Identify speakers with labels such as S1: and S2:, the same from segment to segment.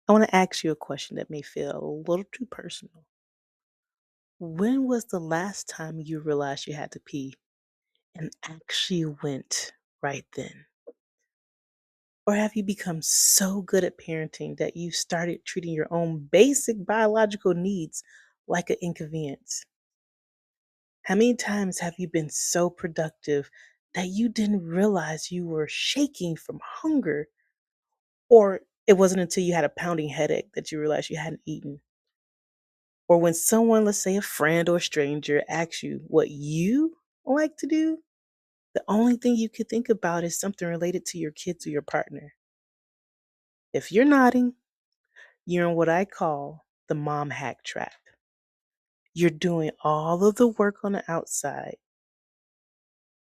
S1: I want to ask you a question that may feel a little too personal. When was the last time you realized you had to pee and actually went right then? Or have you become so good at parenting that you started treating your own basic biological needs like an inconvenience? How many times have you been so productive that you didn't realize you were shaking from hunger? Or it wasn't until you had a pounding headache that you realized you hadn't eaten? Or when someone, let's say a friend or a stranger, asks you what you like to do, the only thing you could think about is something related to your kids or your partner. If you're nodding, you're in what I call the mom hack trap. You're doing all of the work on the outside,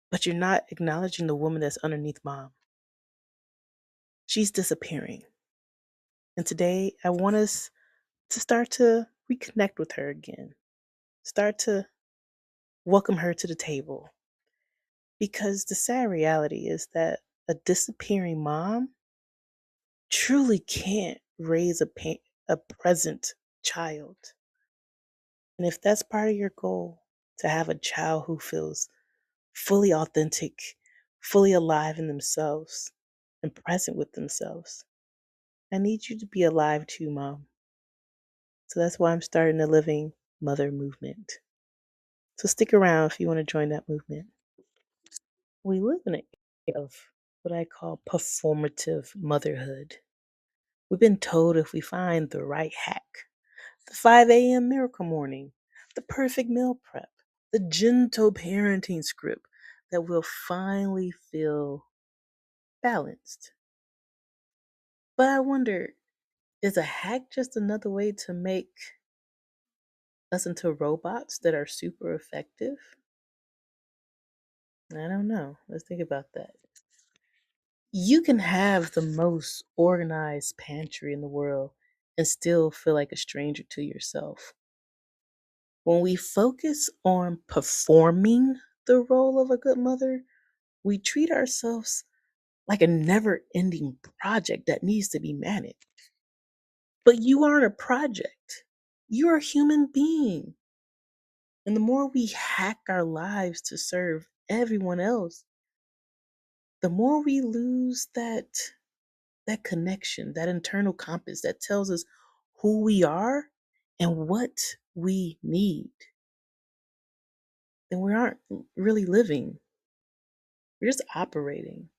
S1: but you're not acknowledging the woman that's underneath mom. She's disappearing. And today, I want us to start to reconnect with her again, start to welcome her to the table. Because the sad reality is that a disappearing mom truly can't raise a present child. And if that's part of your goal, to have a child who feels fully authentic, fully alive in themselves, and present with themselves, I need you to be alive too, mom. So that's why I'm starting the Living Mother movement. So stick around if you want to join that movement. We live in an era of what I call performative motherhood. We've been told if we find the right hack, the 5 a.m. miracle morning, the perfect meal prep, the gentle parenting script, that we'll finally feel balanced. But I wonder, is a hack just another way to make us into robots that are super effective? I don't know. Let's think about that. You can have the most organized pantry in the world and still feel like a stranger to yourself. When we focus on performing the role of a good mother, we treat ourselves like a never ending project that needs to be managed. But you aren't a project, you're a human being. And the more we hack our lives to serve everyone else, the more we lose that connection, that internal compass that tells us who we are and what we need. Then we aren't really living. We're just operating.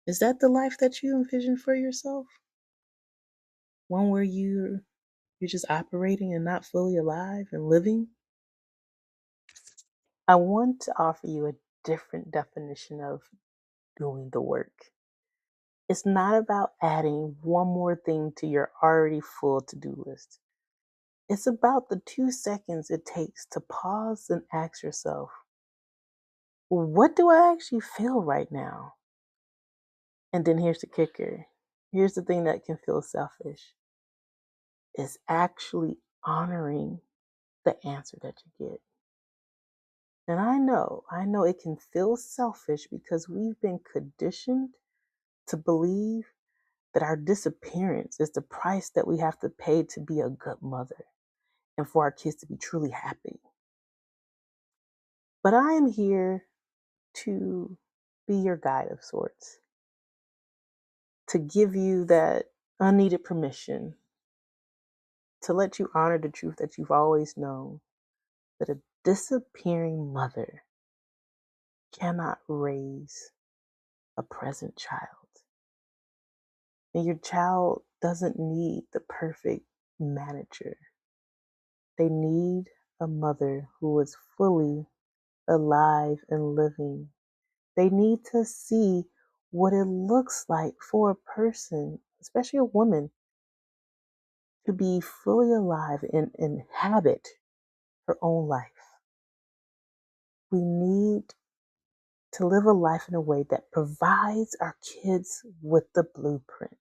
S1: Is that the life that you envision for yourself? One where you're just operating and not fully alive and living? I want to offer you a different definition of doing the work. It's not about adding one more thing to your already full to-do list. It's about the 2 seconds it takes to pause and ask yourself, what do I actually feel right now? And then here's the kicker. Here's the thing that can feel selfish, is actually honoring the answer that you get. And I know it can feel selfish because we've been conditioned to believe that our disappearance is the price that we have to pay to be a good mother and for our kids to be truly happy. But I am here to be your guide of sorts, to give you that unneeded permission, to let you honor the truth that you've always known, that a disappearing mother cannot raise a present child. And your child doesn't need the perfect manager. They need a mother who is fully alive and living. They need to see what it looks like for a person, especially a woman, to be fully alive and inhabit her own life. We need to live a life in a way that provides our kids with the blueprint,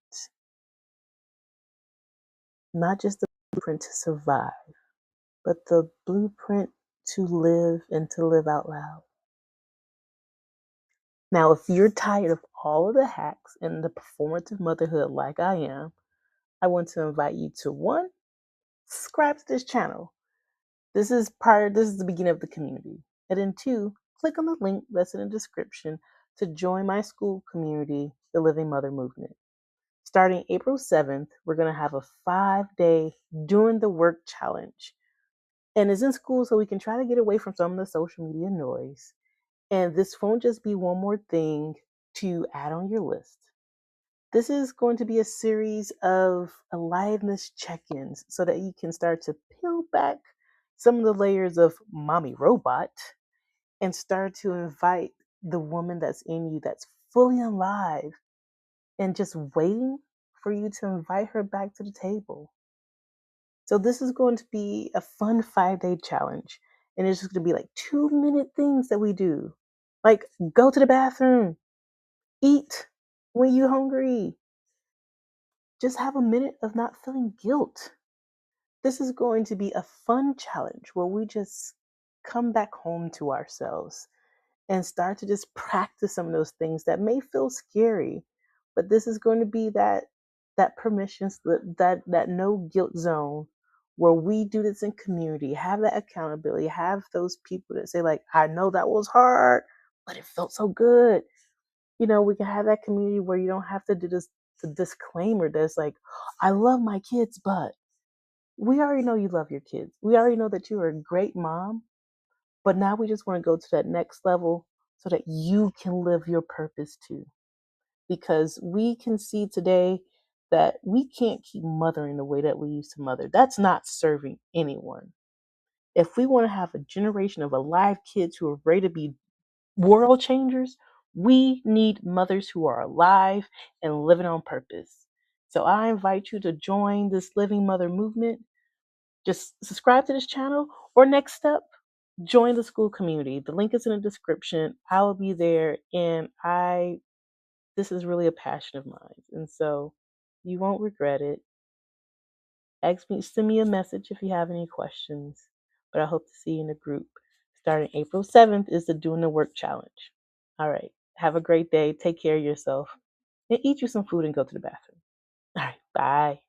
S1: not just the blueprint to survive, but the blueprint to live and to live out loud. Now, if you're tired of all of the hacks and the performative motherhood like I am, I want to invite you to one, subscribe to this channel. This is the beginning of the community. And then two, click on the link that's in the description to join my school community, the Living Mother Movement. Starting April 7th, we're going to have a 5-day doing the work challenge. And it's in school so we can try to get away from some of the social media noise. And this won't just be one more thing to add on your list. This is going to be a series of aliveness check ins so that you can start to peel back some of the layers of mommy robot and start to invite the woman that's in you that's fully alive and just waiting for you to invite her back to the table. So, this is going to be a fun 5-day challenge. And it's just going to be like 2-minute things that we do. Like go to the bathroom, eat when you're hungry, just have a minute of not feeling guilt. This is going to be a fun challenge where we just come back home to ourselves and start to just practice some of those things that may feel scary. But this is going to be that permission slip, that no guilt zone where we do this in community, have that accountability, have those people that say, like, I know that was hard, but it felt so good. We can have that community where you don't have to do this the disclaimer that's like, I love my kids, but we already know you love your kids. We already know that you are a great mom, but now we just want to go to that next level so that you can live your purpose too. Because we can see today that we can't keep mothering the way that we used to mother. That's not serving anyone. If we want to have a generation of alive kids who are ready to be world changers, we need mothers who are alive and living on purpose. So I invite you to join this Living Mother movement. Just subscribe to this channel, or next step, join the school community. The link is in the description. I will be there, and this is really a passion of mine. And so you won't regret it. Send me a message if you have any questions. But I hope to see you in the group. Starting April 7th is the Doing the Work Challenge. All right. Have a great day. Take care of yourself. And eat you some food and go to the bathroom. All right. Bye.